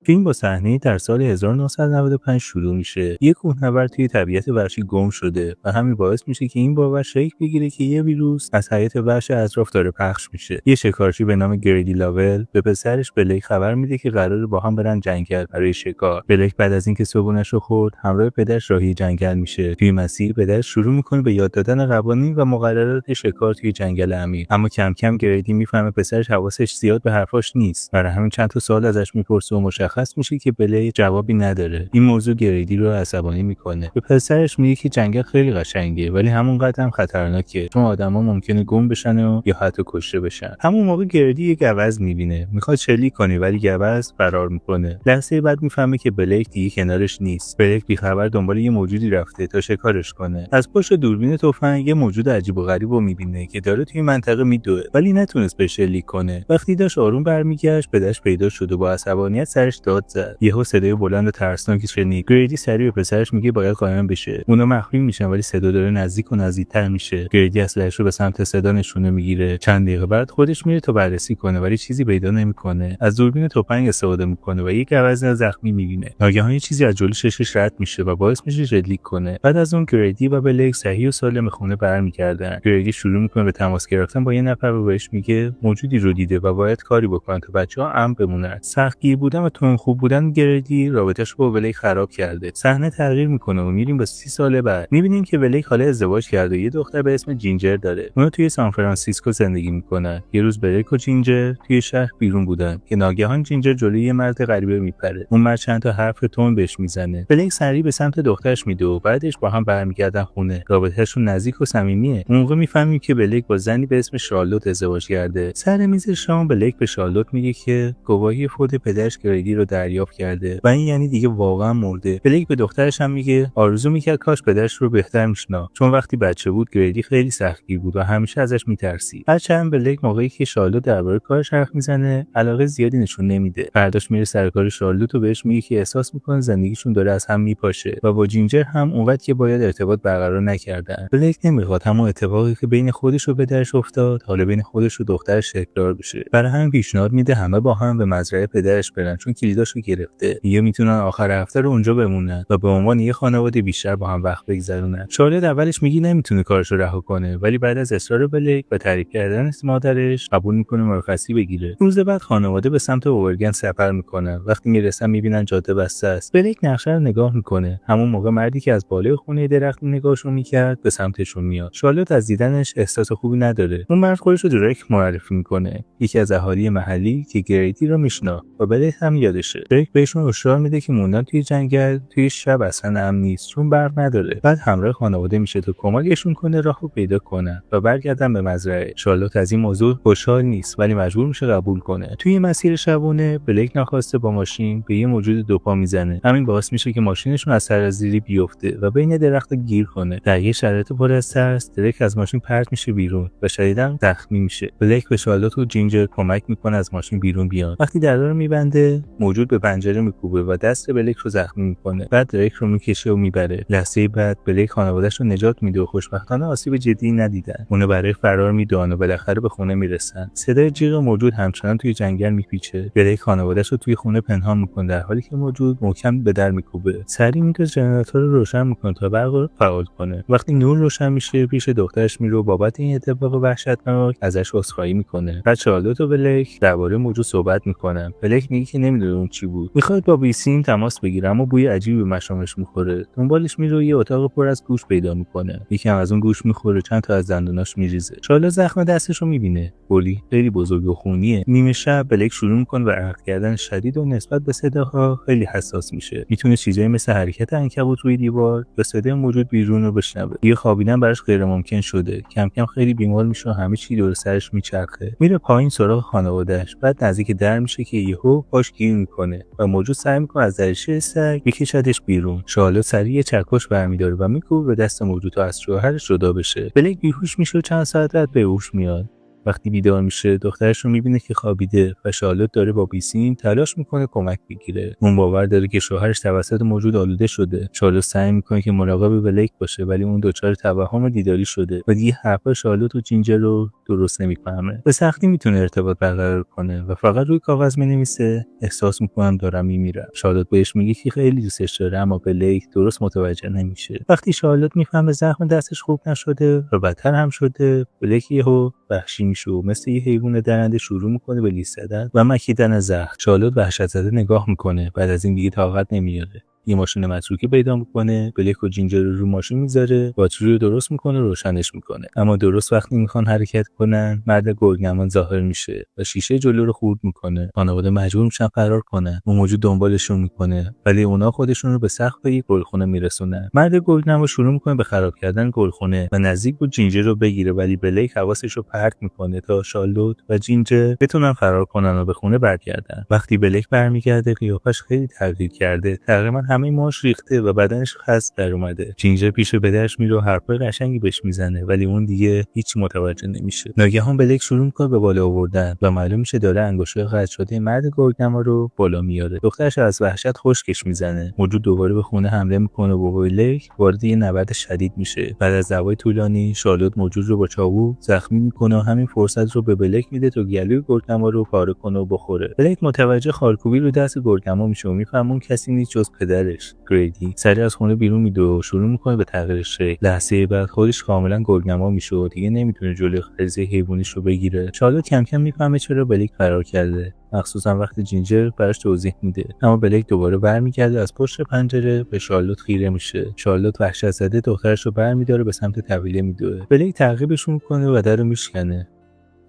فیلم با صحنه‌ای در سال 1995 شروع میشه. یک کوهنورد توی طبیعت وحشی گم شده و همین باعث میشه که این باور شکل بگیره که یه ویروس از حیات وحش اطراف داره پخش میشه. یه شکارچی به نام گریدی لاول به پسرش بلیک خبر میده که قراره با هم برن جنگل برای شکار. بلیک بعد از اینکه صبحونه‌ش رو خورد، همراه پدرش راهی جنگل میشه. توی مسیر پدرش شروع میکنه به یاد دادن قوانین و مقررات شکار توی جنگل عمیق. اما کم کم گریدی میفهمه پسرش حواسش زیاد به حرفاش نیست. برای همین چند تا سوال ازش میپرسه و مشخص میشه که بلیک جوابی نداره. این موضوع گریدی رو عصبانی میکنه. به پسرش میگه که جنگل خیلی قشنگه ولی همونقدر هم خطرناکه، چون آدما ممکنه گم بشن و یا حتی کشته بشن. همون موقع گریدی یه گوز میبینه، میخواد شلیک کنه ولی گوز فرار میکنه. لحظه بعد میفهمه که بلیک دیگه کنارش نیست. بلیک بیخبر دنبال یه موجودی رفته تا شکارش کنه. از پشت دوربین تفنگ یه موجود عجیب و غریب رو میبینه که داره توی منطقه میدوه ولی نتونست بهش شلیک کنه. وقتی داشت آروم برمیگشت، پدرش پیدا شد و با عصبانیت سرش داد زد. یهو صدای بلند و ترسناکی شنید. گریدی سریع به پسرش میگه باید قایم بشه. اونا مخفی میشن ولی صدا داره نزدیک و نزدیکتر میشه. گریدی اسلحه‌اش رو به سمت صدا نشونه میگیره. چند دقیقه بعد خودش میره تا بررسی کنه ولی چیزی پیدا نمیکنه. از دوربین تفنگ استفاده میکنه و یک گوز زخمی میبینه. ناگهان یه چیزی از جلوی چشش رد میشه و باعث میشه شلیک کنه. بعد از اون گریدی و بلیک صحیح و سالم خونه برمیگردن. گریدی شروع میکنه به تماس گرفتن با یه نفر و بهش میگه موجودی رو دیده و باید کاری بکنه تا بچه‌ها امن بمونن. سختگیر بودن و تون خوب بودن گریدی رابطه‌اش با بلیک خراب کرده. صحنه تغییر میکنه و میریم به 30 سال بعد. میبینیم که بلیک حالا ازدواج کرده و یه دختر به اسم جینجر داره. اونا توی سان فرانسیسکو زندگی میکنن. یه روز بلیک و جینجر توی شهر بیرون بودن که ناگهان جینجر جلوی یه مرد غریبه میپره. اون مرد چند تا حرف تند بهش میزنه. بلیک سریع به سمت دخترش میده و بعدش با هم برمیگردن خونه. رابطه‌شون نزدیک و صمیمیه. اون موقع میفهمیم که بلیک با زنی به اسم شارلوت ازدواج کرده. سر میز شام بلیک به شارلوت میگه که گواهی فوت پدرش گریدی رو دریافت کرده و این یعنی دیگه واقعا مرده. بلیک به دخترش هم میگه آرزو میکرد کاش پدرش رو بهتر میشناخت، چون وقتی بچه بود گریدی خیلی سختگیر بود و همیشه ازش میترسید. هرچند بلیک موقعی که شارلوت درباره کارش حرف میزنه علاقه زیادی نشون نمیده. فرداش میره سر کار شارلوت و بهش میگه که احساس میکنه زندگیشون داره از هم میپاشه و با جینجر هم اونقدر که باید ارتباط برقرار نکردن. بلیک نمیخواد همون اتفاقی که بین خودش و پدرش افتاد حالا بین خودش و دخترش تکرار بشه. برای همین پیشنهاد میده همه با هم به مزرعه پدرش برن، چون کلیداشو گرفته. دیگه میتونن آخر هفته رو اونجا بمونن و به عنوان یه خانواده بیشتر با هم وقت بگذرونن. شارلوت اولش میگه نمیتونه کارشو رها کنه ولی بعد از اصرار بلیک و تعریف کردن مادرش قبول میکنه مرخصی بگیره. روز بعد خانواده به سمت اوورگن سفر میکنن. وقتی میرسن میبینن جاده بسته است. بلیک نقشه رو نگاه میکنه. همون موقع مردی که از بالای خونه درخت نگاهشون میکرد به سمتشون میاد. شارلوت از دیدنش احساس خوبی نداره. اون مرد خودش رو درک معرفی میکنه، یکی از اهالی محلی که گریدی رو میشناخت و بلیک هم یادشه. درک بهشون هشدار میده که موندن توی جنگل توی شب اصلا امن نیست، چون برق نداره. بعد همراه خانواده میشه تا کمکشون کنه راهو پیدا کنن و برگردن به مزرعه. شارلوت از این موضوع خوشحال نیست ولی مجبور میشه قبول کنه. توی مسیر شبونه بلیک ناخواسته با ماشین به یه موجود دوپا میزنه. همین باعث میشه که ماشینشون از سرازیری بیفته و بین درخت گیر کنه. در یه شرایط پر از ترس درک از ماشین پرت میشه بیرون و شدیداً زخمی میشه. بلیک به شارلوت و جینجر کمک میکنه از ماشین بیرون بیان. وقتی در رو میبنده موجود به پنجره میکوبه و دست بلیک رو زخمی میکنه. بعد درک رو میکشه و میبره. لحظه بعد بلیک خانواده‌اش رو نجات میده و خوشبختانه آسیب جدی ندیدن. اونو برای فرار میدونن و بالاخره به خونه میرسن. صدای جیغ موجود همچنان توی جنگل میپیچه. بلیک خانواده‌اش رو توی خونه پنهان میکنه در حالی که موجود محکم به در میکوبه. سریع میره ژنراتور رو روشن میکنه تا برق رو فعال کنه. وقتی نور روشن میشه پیش دخترش میره و بابت این اتفاق وحشتناک ازش عذرخواهی میکنه. بعد شارلوت و بلیک درباره موجود صحبت میکنن. بلیک میگه که نمیدونه اون چی بود. میخواد با بیسیم تماس بگیره اما بوی عجیبی به مشامش میخوره. دنبالش میره و یه اتاق پر از گوشت پیدا میکنه. یکم از اون گوشت میخوره، چند تا از دندوناش میریزه. شارلوت زخم دستش رو میبینه. گلی خیلی بزرگ و خونیه. نیمه شب بلیک شروع میکنه به عرق کردن شدید و نسبت به صداها خیلی حساس میشه. میتونه چیزایی مثل حرکت عنکبوت روی دیوار یا صدای موجود بیرون رو بشنوه. دیگه خوابیدن براش غیر ممکن شده. کم کم خیلی بیمار میشه و همه چی دور سرش میچرخه. میره پایین سراغ خانواده‌اش. بعد نزدیک در میشه که یهو پاش گیر میکنه و موجود سعی میکنه از درشه سگ بکشدش بیرون. شارلوت سریع چکش برمیداره و میکوبه به دست موجود تا از شوهرش جدا بشه. بلیک بیهوش میشه و چند ساعت بعد به هوش میاد. وقتی بیدار میشه دخترش رو میبینه که خوابیده و شارلوت داره با بیسیم تلاش میکنه کمک بگیره. اون باور داره که شوهرش توسط موجود آلوده شده. شارلوت سعی میکنه که مراقب بلیک باشه ولی اون دچار توهم دیداری شده و دیگه حرفای شارلوت و جینجر رو درست نمیفهمه. به سختی میتونه ارتباط برقرار کنه و فقط روی کاغذ مینویسه احساس میکنم دارم میمیرم. شارلوت بهش میگه که خیلی دوستش داره اما بلیک درست متوجه نمیشه. وقتی شارلوت میفهمه زخم دستش خوب نشده و بدتر هم شده، بلیک یهو وحشی میشه و مثل یه حیوان درنده شروع میکنه به لیس زدن و مکیدن زخم. شارلوت وحشت زده نگاه میکنه. بعد از این دیگه طاقت نمیاره. یه ماشین متروکه پیدا میکنه، بلیک و جینجر رو ماشین میذاره، باتری رو درست میکنه، روشنش میکنه. اما درست وقتی میخوان حرکت کنن، مرد گرگنمان ظاهر میشه و شیشه جلو رو خورد میکنه. خانواده مجبور میشن فرار کنن. اون موجود دنبالشون میکنه ولی اونا خودشون رو به سقف یک گلخونه میرسونن. مرد گرگنما شروع میکنه به خراب کردن گلخونه و نزدیک بود جینجر رو بگیره ولی بلیک حواسش رو پرت میکنه تا شارلوت و جینجر بتونن فرار کنن و به خونه برگردن. وقتی بلیک برمیگرده قیافش خیلی تغییر کرده. تقریبا همه ماش ریخته و بدنش خس در اومده. جینجر پیش پدرش میره و حرفای قشنگی بهش میزنه ولی اون دیگه هیچ متوجه نمیشه. ناگهان بلیک شروع میکنه به بالا آوردن و معلوم میشه داره انگشتای قطع شده مرد گرگنما رو بالا میاره. دخترش از وحشت خشکش میزنه. موجود دوباره به خونه حمله میکنه و بلیک وارد یه نبرد شدید میشه. بعد از دعوای طولانی شارلوت موجود رو با چاقو زخمی میکنه و همین فرصت رو به بلیک میده تا گلوی گرگنما رو پاره کنه و بخوره. بلیک متوجه خارکوبی رو دست گرگنما میشه و میفهمه اون کسی نیست جز پدرش گریدی. سریع از خونه بیرون میده و شروع میکنه به تغییر شکل. لحظه بعد خودش کاملا گرگنما میشه و دیگه نمیتونه جلوی غریزه حیوانیش رو بگیره. شارلوت کم کم میفهمه چرا بلیک فرار کرده، مخصوصا وقتی جینجر براش توضیح میده. اما بلیک دوباره برمیگرده از پشت پنجره به شارلوت خیره میشه. شارلوت وحشت زده دخترش رو برمیداره به سمت طویله میدوه. بلیک تعقیبش میکنه و درو میشکنه.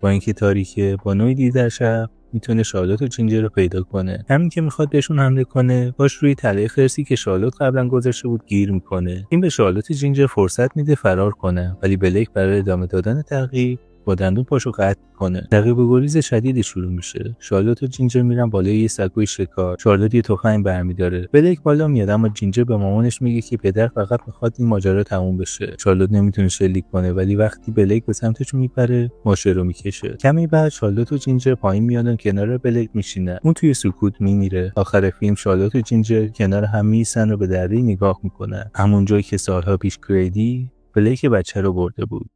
با اینکه تاریکه با نوعی دید در شب میتونه شارلوت و جینجر رو پیدا کنه. همین که میخواد بهشون حمله کنه باش روی تله خرسی که شارلوت قبلا گذاشته بود گیر میکنه. این به شارلوت و جینجر فرصت میده فرار کنه ولی بلیک برای ادامه دادن تعقیب با دندون پاشو قطع کنه. تعقیب و گریز شدیدی شروع میشه. شارلوت و جینجر میرن بالای یه سکوی شکار. شارلوت یه تفنگ برمیداره. بلیک بالا میاد اما جینجر به مامانش میگه که پدر فقط میخواد این ماجرا تموم بشه. شارلوت نمیتونه شلیک کنه ولی وقتی بلیک به سمتشون میپره ماشه رو میکشه. کمی بعد شارلوت و جینجر پایین میادن کنار بلیک میشینه. اون توی سکوت میمیره. آخر فیلم شارلوت و جینجر کنار هم میسن و به دره نگاه میکنن. همون جایی که سالها پیش گریدی بلیک بچه رو برده بود.